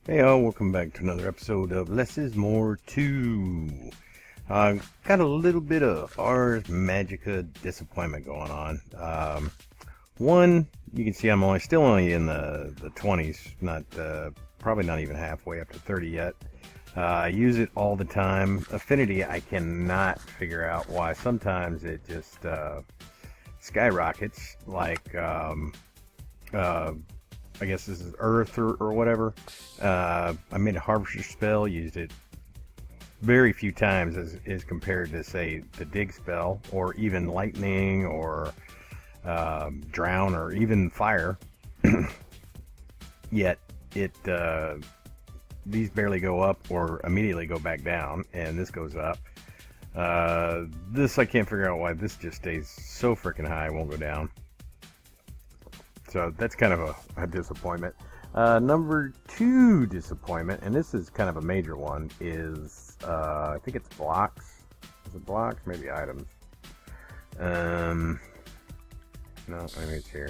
Hey all, welcome back to another episode of Less is More 2. Got a little bit of Ars Magica disappointment going on. One, you can see I'm still only in the 20s, not probably not even halfway up to 30 yet. I use it all the time. Affinity, I cannot figure out why. Sometimes it just skyrockets, like I guess this is Earth or whatever. I made a Harvester spell, used it very few times as compared to, say, the Dig spell, or even Lightning, or Drown, or even Fire. Yet, these barely go up or immediately go back down, and this goes up. This, I can't figure out why this just stays so freaking high, it won't go down. So that's kind of a disappointment. Number 2 disappointment, and this is kind of a major one, is I think it's blocks. Is it blocks? Maybe items. No, maybe it's here.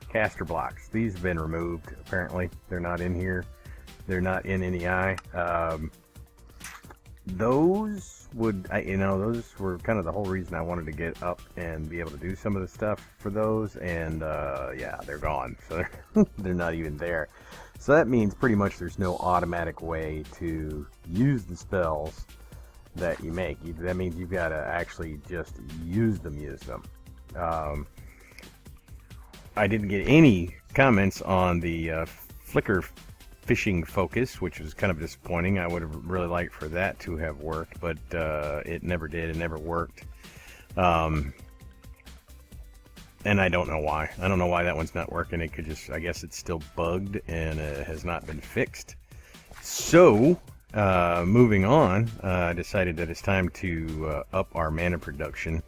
Caster blocks. These have been removed. Apparently, they're not in here. They're not in NEI. Those those were kind of the whole reason I wanted to get up and be able to do some of the stuff for those, and yeah, they're gone, so they're not even there. So that means pretty much there's no automatic way to use the spells that you make. That means you've got to actually just use them. I didn't get any comments on the Flicker fishing focus, which was kind of disappointing. I would have really liked for that to have worked, but it never did. It never worked. And I don't know why. I don't know why that one's not working. It could just, I guess it's still bugged and has not been fixed. So, moving on, I decided that it's time to up our mana production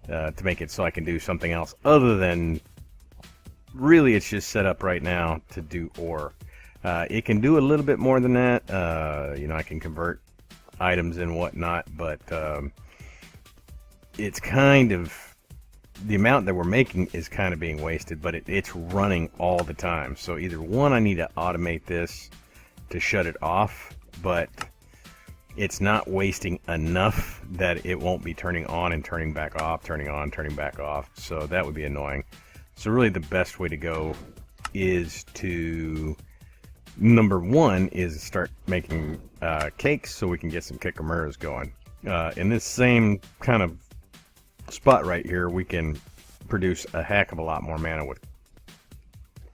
to make it so I can do something else other than, really it's just set up right now to do ore. It can do a little bit more than that. I can convert items and whatnot, but it's kind of, the amount that we're making is kind of being wasted, but it's running all the time. So either one, I need to automate this to shut it off, but it's not wasting enough that it won't be turning on and turning back off, turning on, turning back off. So that would be annoying. So really the best way to go is to, number 1 is start making cakes so we can get some Kikamaras going. In this same kind of spot right here, we can produce a heck of a lot more mana with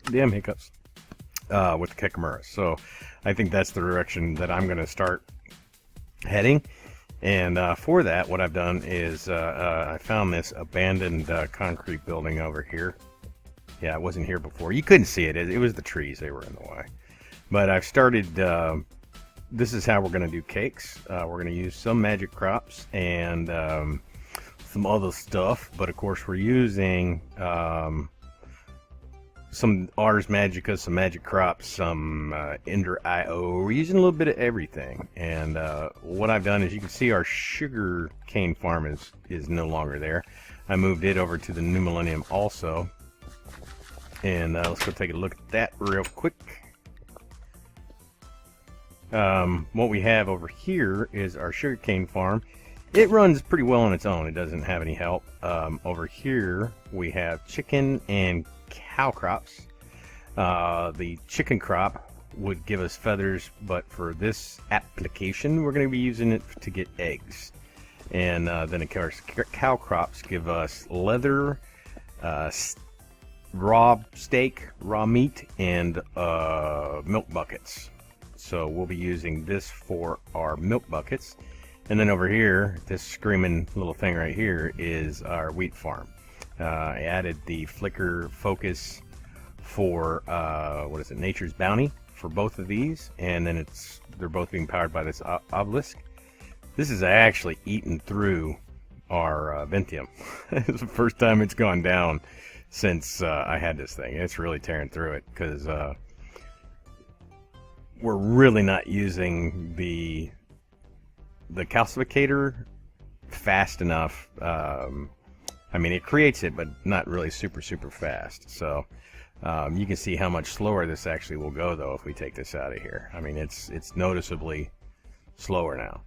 with the Kikamaras. So I think that's the direction that I'm going to start heading. And for that, what I've done is I found this abandoned concrete building over here. Yeah, it wasn't here before. You couldn't see it. It was the trees. They were in the way. But I've started, this is how we're going to do cakes. We're going to use some magic crops and some other stuff. But of course we're using some Ars Magica, some magic crops, some Ender IO. We're using a little bit of everything. And what I've done is, you can see our sugar cane farm is no longer there. I moved it over to the New Millennium also. And let's go take a look at that real quick. What we have over here is our sugarcane farm. It runs pretty well on its own. It doesn't have any help. Over here we have chicken and cow crops. The chicken crop would give us feathers, but for this application we're going to be using it to get eggs. And then of course cow crops give us leather, raw steak, raw meat, and milk buckets. So we'll be using this for our milk buckets. And then over here, this screaming little thing right here is our wheat farm. I added the flicker focus for Nature's Bounty for both of these, and then they're both being powered by this obelisk. This is actually eaten through our Ventium. It's the first time it's gone down since I had this thing. It's really tearing through it because we're really not using the calcificator fast enough. I mean, it creates it, but not really super fast. So You can see how much slower this actually will go, though, if we take this out of here. I mean, it's noticeably slower now.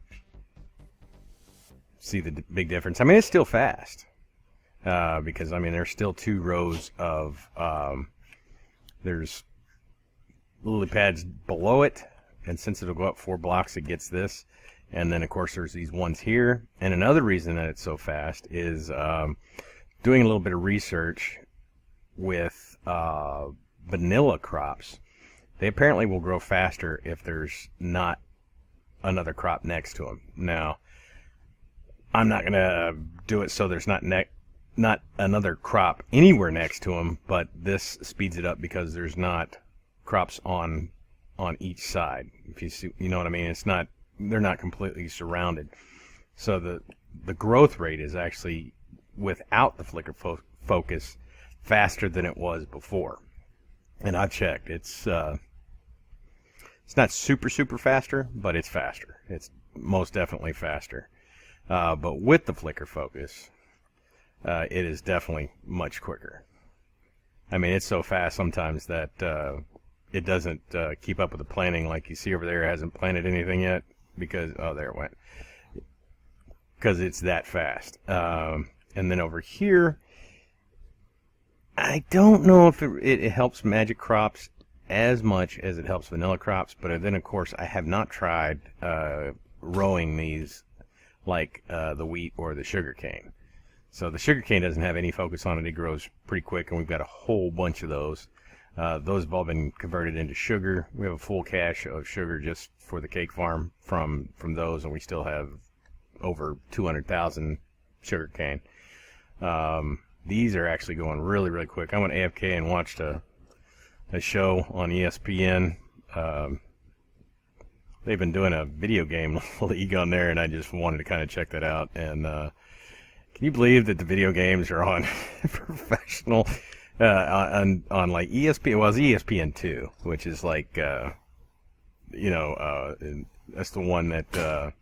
See the big difference? I mean, it's still fast. Because, I mean, there's still 2 rows of, there's lily pads below it, and since it'll go up 4 blocks, it gets this. And then, of course, there's these ones here. And another reason that it's so fast is doing a little bit of research with vanilla crops. They apparently will grow faster if there's not another crop next to them. Now, I'm not going to do it so there's not another crop anywhere next to them, but this speeds it up because there's not crops on each side. If you see, you know what I mean? It's not, they're not completely surrounded. So the growth rate is actually, without the flicker focus, faster than it was before. And I've checked. It's not super faster, but it's faster. It's most definitely faster. But with the flicker focus, it is definitely much quicker. I mean, it's so fast sometimes that it doesn't keep up with the planting. Like you see over there, it hasn't planted anything yet because, oh, there it went. Because it's that fast. And then over here, I don't know if it helps magic crops as much as it helps vanilla crops, but then, of course, I have not tried rowing these like the wheat or the sugarcane. So the sugarcane doesn't have any focus on it. It grows pretty quick, and we've got a whole bunch of those. Those have all been converted into sugar. We have a full cache of sugar just for the cake farm from those, and we still have over 200,000 sugarcane. These are actually going really quick. I went AFK and watched a show on ESPN. They've been doing a video game league on there, and I just wanted to kind of check that out. And can you believe that the video games are on professional on like ESPN? Well, it's ESPN2, which is like that's the one that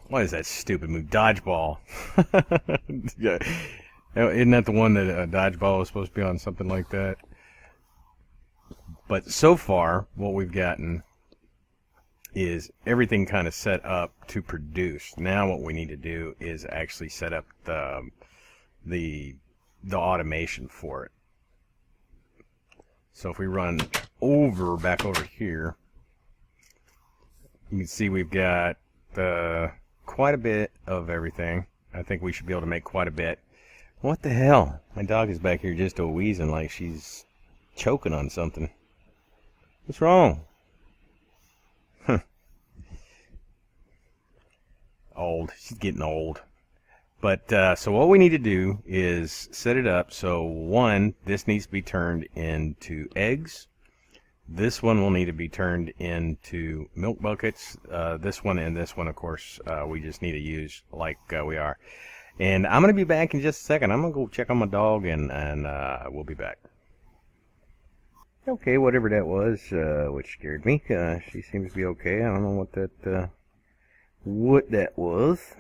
what is that stupid movie? Dodgeball. Yeah. Isn't that the one that Dodgeball was supposed to be on? Something like that. But so far, what we've gotten is everything kind of set up to produce. Now what we need to do is actually set up the automation for it. So if we run back over here, you can see we've got quite a bit of everything. I think we should be able to make quite a bit. What the hell? My dog is back here just wheezing like she's choking on something. What's wrong? Huh. Old. She's getting old. But so what we need to do is set it up so, one, this needs to be turned into eggs. This one will need to be turned into milk buckets. This one and this one, of course, we just need to use like we are. And I'm going to be back in just a second. I'm going to go check on my dog, and we'll be back. Okay, whatever that was, which scared me. She seems to be okay. I don't know what that was.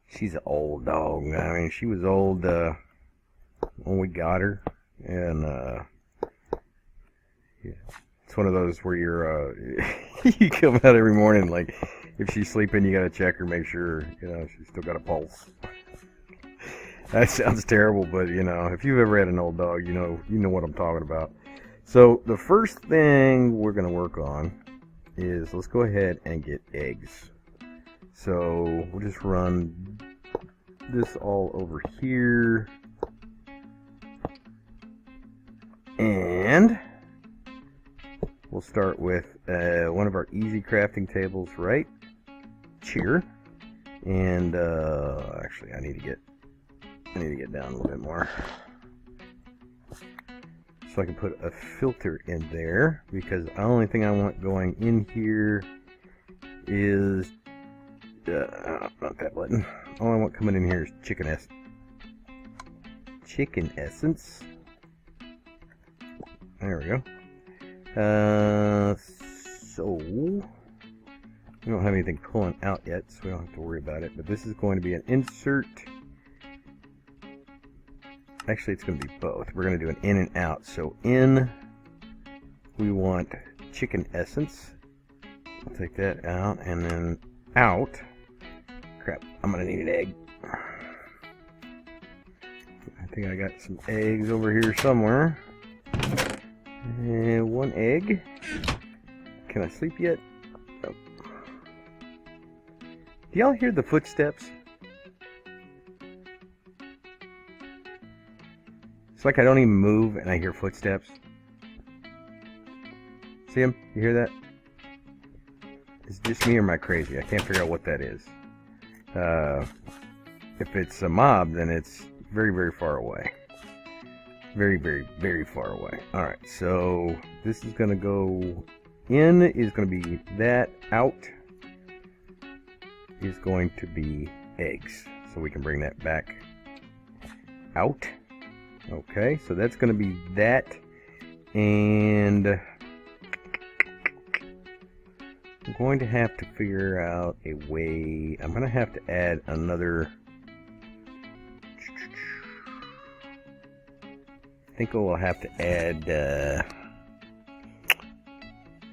She's an old dog. I mean, she was old when we got her, and yeah, it's one of those where you're you come out every morning, like if she's sleeping, you gotta check her, make sure she's still got a pulse. That sounds terrible, but if you've ever had an old dog, you know what I'm talking about. So the first thing we're gonna work on is, let's go ahead and get eggs. So we'll just run this all over here, and we'll start with one of our easy crafting tables right here. And actually, I need to get down a little bit more so I can put a filter in there, because the only thing I want going in here is not that button. All I want coming in here is chicken essence. There we go. So we don't have anything pulling out yet, so we don't have to worry about it. But this is going to be an insert actually it's going to be both. We're going to do an in and out. So in, we want chicken essence. I'll take that out, and then out. Crap, I'm going to need an egg. I think I got some eggs over here somewhere. And one egg. Can I sleep yet? Oh. Do y'all hear the footsteps? It's like I don't even move and I hear footsteps. See them? You hear that? Is it just me or am I crazy? I can't figure out what that is. If it's a mob, then it's very, very far away. Very, very, very far away. Alright, so this is going to go in, is going to be that, out is going to be eggs. So we can bring that back out. Okay, so that's going to be that, and I'm going to have to figure out a way. I'm going to have to add another. I think I will have to add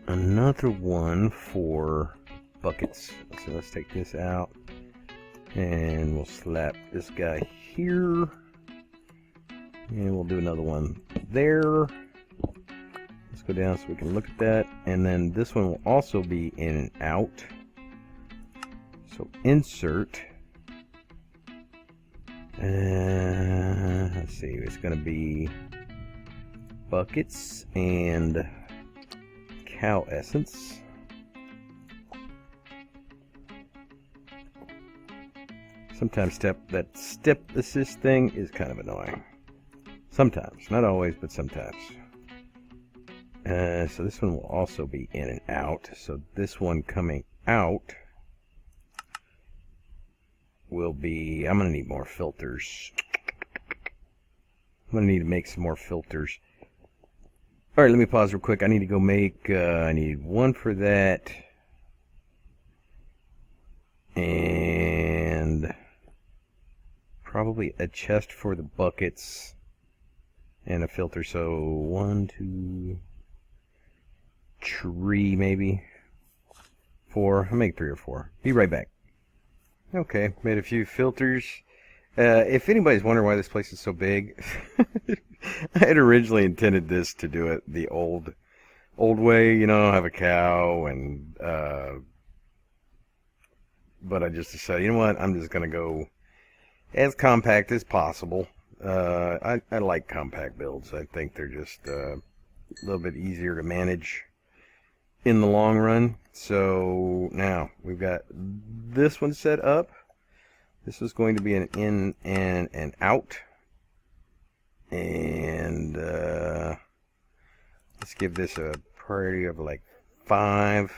another one for buckets. So let's take this out, and we'll slap this guy here, and we'll do another one there. Let's go down so we can look at that, and then this one will also be in and out. So insert. Let's see, it's going to be buckets and cow essence. Sometimes that step assist thing is kind of annoying. Sometimes, not always, but sometimes. So this one will also be in and out. So this one coming out will be, I'm going to need more filters. I'm going to need to make some more filters. Alright, let me pause real quick. I need to go make, I need one for that. And probably a chest for the buckets. And a filter, so 1, 2, 3 maybe. 4, I'll make 3 or 4. Be right back. Okay, made a few filters. If anybody's wondering why this place is so big, I had originally intended this to do it the old way, you know, have a cow and, but I just decided, you know what, I'm just gonna go as compact as possible. I like compact builds. I think they're just a little bit easier to manage in the long run. So now we've got this one set up. This is going to be an in and an out. And let's give this a priority of like 5.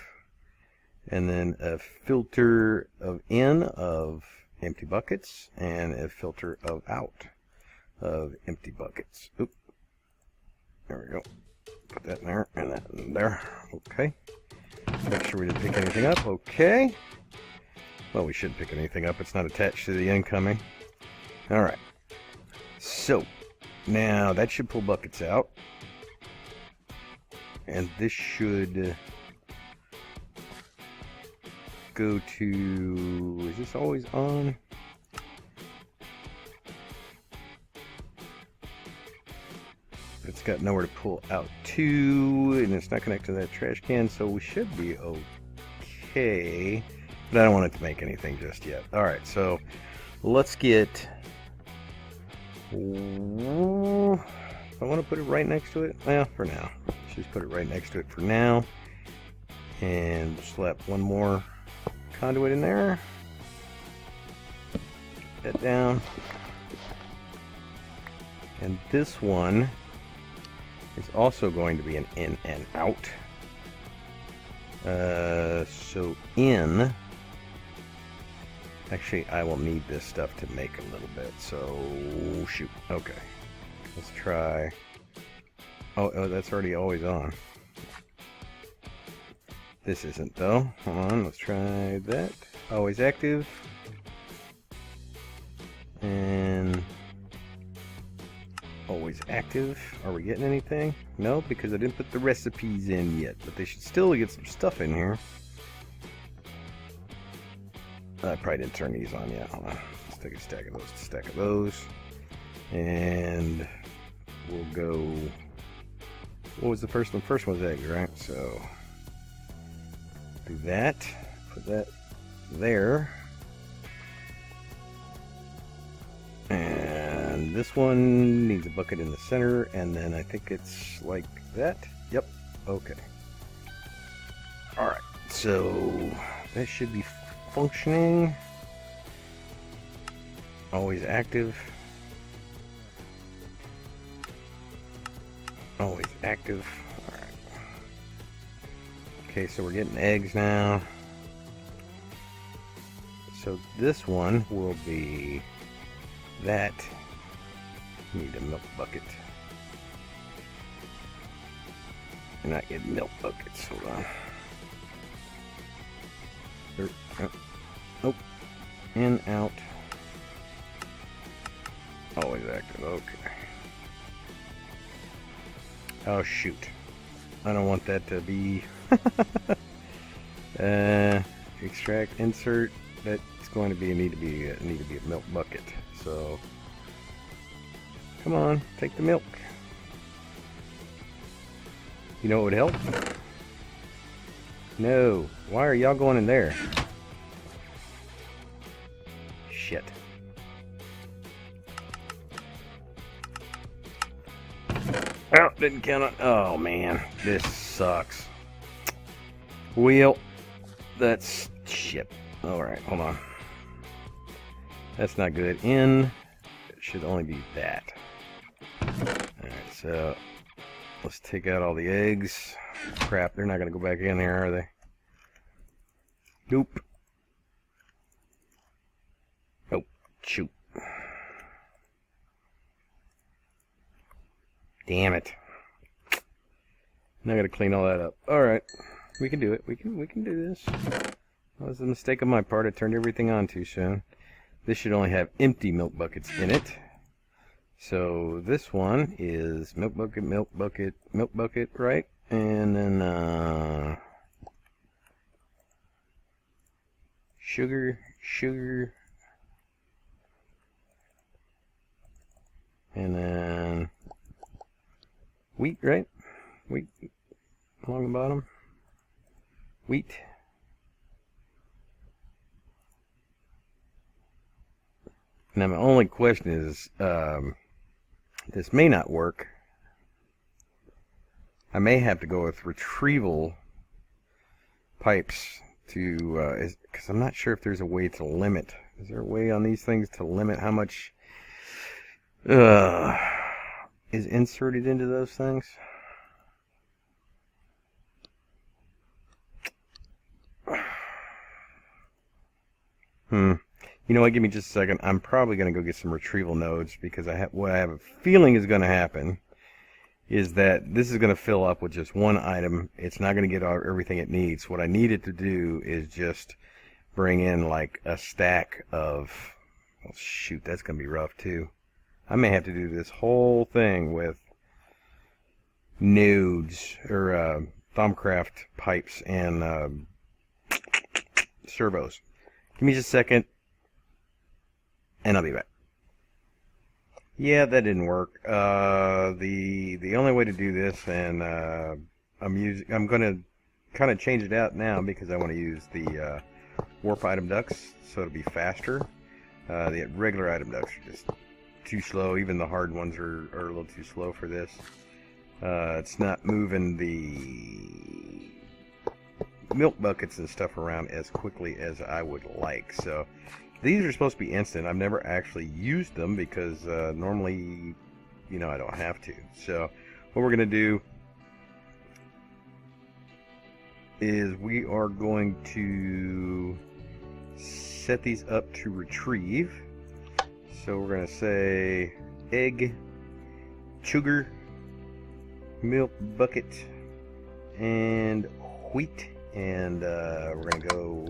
And then a filter of in of empty buckets and a filter of out of empty buckets. Oop. There we go. Put that in there and that in there. Okay. Make sure we didn't pick anything up. Okay. Well, we shouldn't pick anything up. It's not attached to the incoming. Alright. So, now that should pull buckets out. And this should go to... Is this always on? It's got nowhere to pull out to, and it's not connected to that trash can, so we should be okay. But I don't want it to make anything just yet. Alright, so let's get... I want to put it right next to it. Well, for now. Let's just put it right next to it for now. And slap one more conduit in there. Put that down. And this one is also going to be an in and out. So in, actually I will need this stuff to make a little bit, so shoot. Okay, let's try. Oh, that's already always on. This isn't though. Hold on, let's try that. Always active. And Always active. Are we getting anything? No, because I didn't put the recipes in yet, but they should still get some stuff in here. I probably didn't turn these on yet. Hold on. Let's take a stack of those. And we'll go. What was the first one? First one's eggs, right? So do that. Put that there. And this one needs a bucket in the center, and then I think it's like that. Yep. Okay. Alright, so that should be functioning. Always active. Always active. Alright. Okay, so we're getting eggs now. So this one will be that. Need a milk bucket. You're not getting milk buckets. Hold on. Nope. In, out. Always active. Okay. Oh shoot. I don't want that to be extract, insert. That's going to be need to be a milk bucket. So come on, take the milk. You know what would help? No. Why are y'all going in there? Shit. Oh, didn't count on. Oh man, this sucks. Well, that's shit. Alright, hold on. That's not good. In, it should only be that. Alright, so let's take out all the eggs. Crap, they're not going to go back in there, are they? Nope. Oh, shoot. Damn it. Now I got to clean all that up. Alright, we can do it. We can do this. That was a mistake on my part. I turned everything on too soon. This should only have empty milk buckets in it. So this one is milk bucket, right? And then sugar, and then wheat, right? Wheat along the bottom. Wheat. Now my only question is, this may not work. I may have to go with retrieval pipes to, because I'm not sure if there's a way to limit. Is there a way on these things to limit how much is inserted into those things? You know what? Give me just a second. I'm probably going to go get some retrieval nodes because what I have a feeling is going to happen is that this is going to fill up with just one item. It's not going to get everything it needs. What I need it to do is just bring in like a stack of. Well, shoot, that's going to be rough too. I may have to do this whole thing with nodes or Thaumcraft pipes and servos. Give me just a second. And I'll be back. Yeah, that didn't work. The only way to do this, and I'm going to kind of change it out now because I want to use the warp item ducts, so it'll be faster. The regular item ducts are just too slow. Even the hard ones are a little too slow for this. It's not moving the milk buckets and stuff around as quickly as I would like. So these are supposed to be instant. I've never actually used them because normally, you know, I don't have to. So what we're going to do is we are going to set these up to retrieve. So we're going to say egg, sugar, milk bucket, and wheat. And we're going to go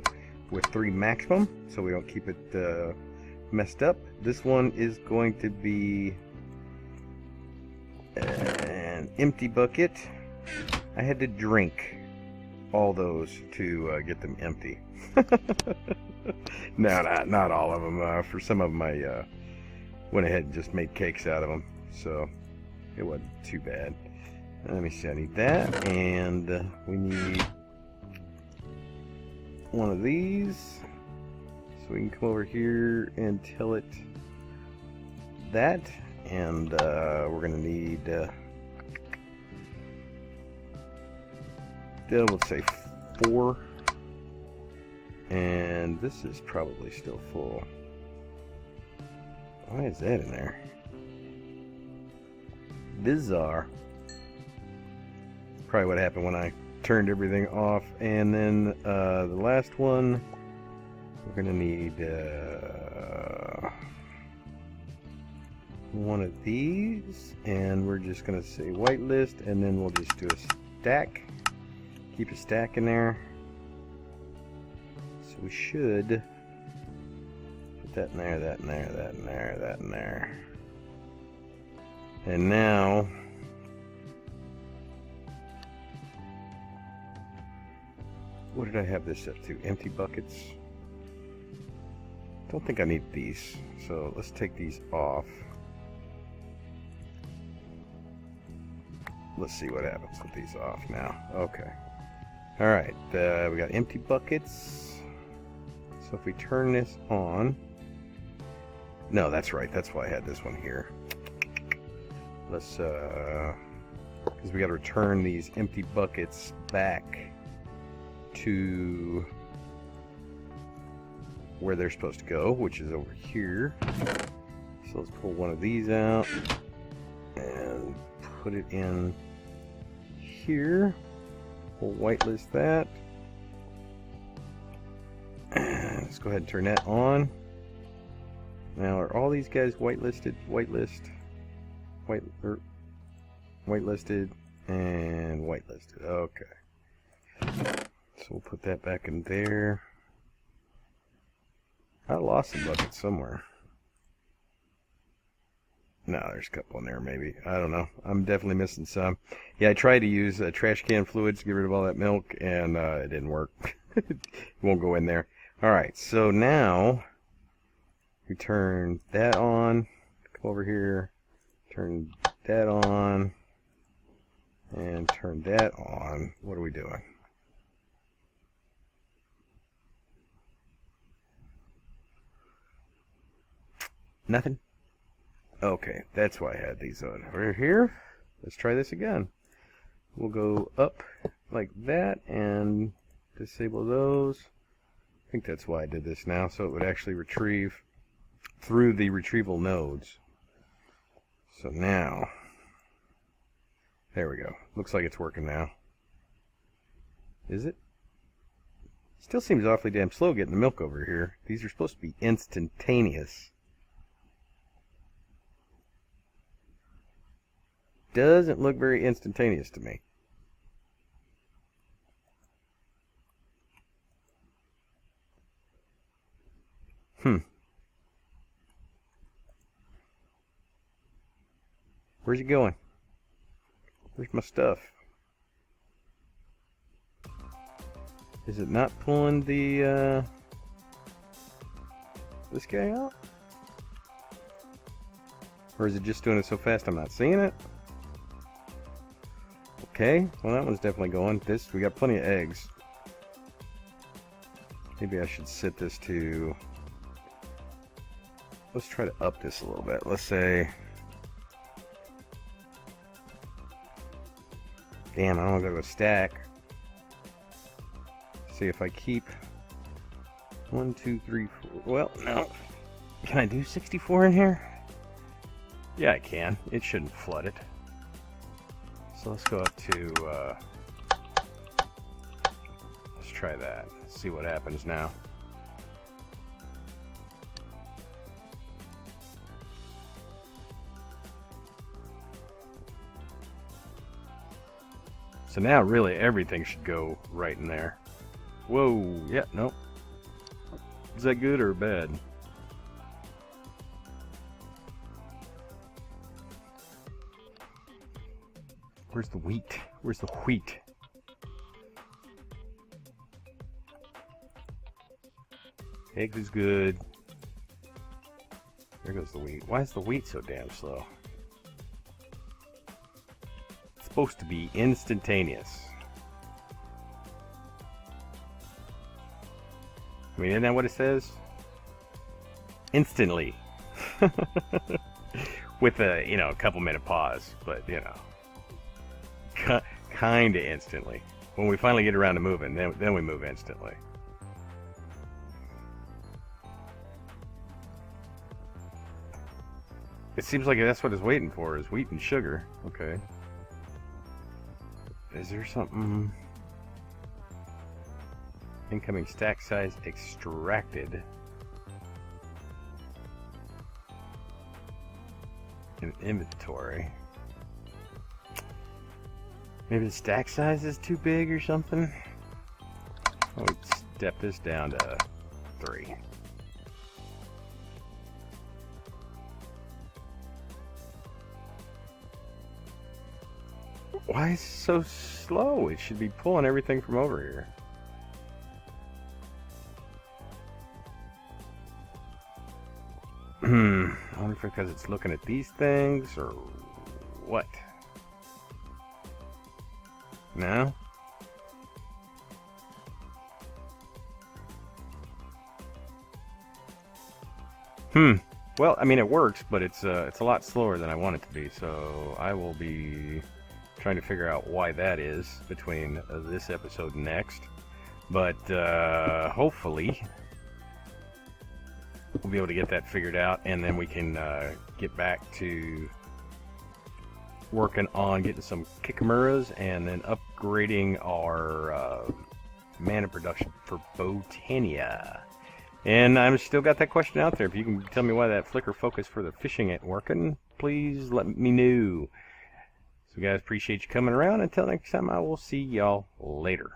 with 3 maximum so we don't keep it messed up. This one is going to be An empty bucket. I had to drink all those to get them empty. No, not all of them. For some of them, I went ahead and just made cakes out of them, so it wasn't too bad. Let me see, I need that, and we need one of these, so we can come over here and tell it that, and we're going to need, let's say 4, and this is probably still full. Why is that in there? Bizarre. Probably what happened when I turned everything off. And then the last one, we're gonna need one of these, and we're just gonna say whitelist, and then we'll just do a stack. Keep a stack in there. So we should put that in there, that in there, that in there, that in there. And now what did I have this set to? Empty buckets. Don't think I need these, so let's take these off. Let's see what happens with these off now. Okay. Alright, we got empty buckets. So if we turn this on... No, that's right. That's why I had this one here. Let's, because we got to return these empty buckets back to where they're supposed to go, which is over here. So let's pull one of these out and put it in here. We'll whitelist that. And let's go ahead and turn that on. Now, are all these guys whitelisted? Whitelisted and whitelisted. Okay. So we'll put that back in there. I lost the bucket somewhere. No, there's a couple in there maybe. I don't know. I'm definitely missing some. Yeah, I tried to use trash can fluids to get rid of all that milk, and it didn't work. It won't go in there. Alright, so now we turn that on. Come over here. Turn that on. And turn that on. What are we doing? Nothing? Okay, that's why I had these on. Over here, let's try this again. We'll go up like that and disable those. I think that's why I did this now, so it would actually retrieve through the retrieval nodes. So now, there we go. Looks like it's working now. Is it? Still seems awfully damn slow getting the milk over here. These are supposed to be instantaneous. Doesn't look very instantaneous to me. Where's he going? Where's my stuff? Is it not pulling the this guy out? Or is it just doing it so fast I'm not seeing it? Okay, well that one's definitely going. This, we got plenty of eggs. Maybe I should set this to... Let's try to up this a little bit. Let's say... Damn, I don't want to go to a stack. See if I keep 1, 2, 3, 4. Well, no. Can I do 64 in here? Yeah, I can. It shouldn't flood it. So let's go up to, let's try that. See what happens now. So now really everything should go right in there. Whoa, yeah, nope. Is that good or bad? Where's the wheat? Where's the wheat? Eggs is good. There goes the wheat. Why is the wheat so damn slow? It's supposed to be instantaneous. I mean, isn't that what it says? Instantly. With a, you know, a couple minute pause, but, you know, kind of instantly. When we finally get around to moving, then we move instantly. It seems like that's what it's waiting for, is wheat and sugar. Okay. Is there something... Incoming stack size extracted. In inventory. Maybe the stack size is too big or something? Oh, we step this down to 3. Why is it so slow? It should be pulling everything from over here. I wonder if it's because it's looking at these things or what? No? Well, I mean, it works, but it's a lot slower than I want it to be, so I will be trying to figure out why that is between this episode and next. But hopefully we'll be able to get that figured out, and then we can get back to working on getting some Kikamuras and then upgrading our mana production for Botania. And I've still got that question out there. If you can tell me why that flicker focus for the fishing ain't working, please let me know. So guys, appreciate you coming around. Until next time, I will see y'all later.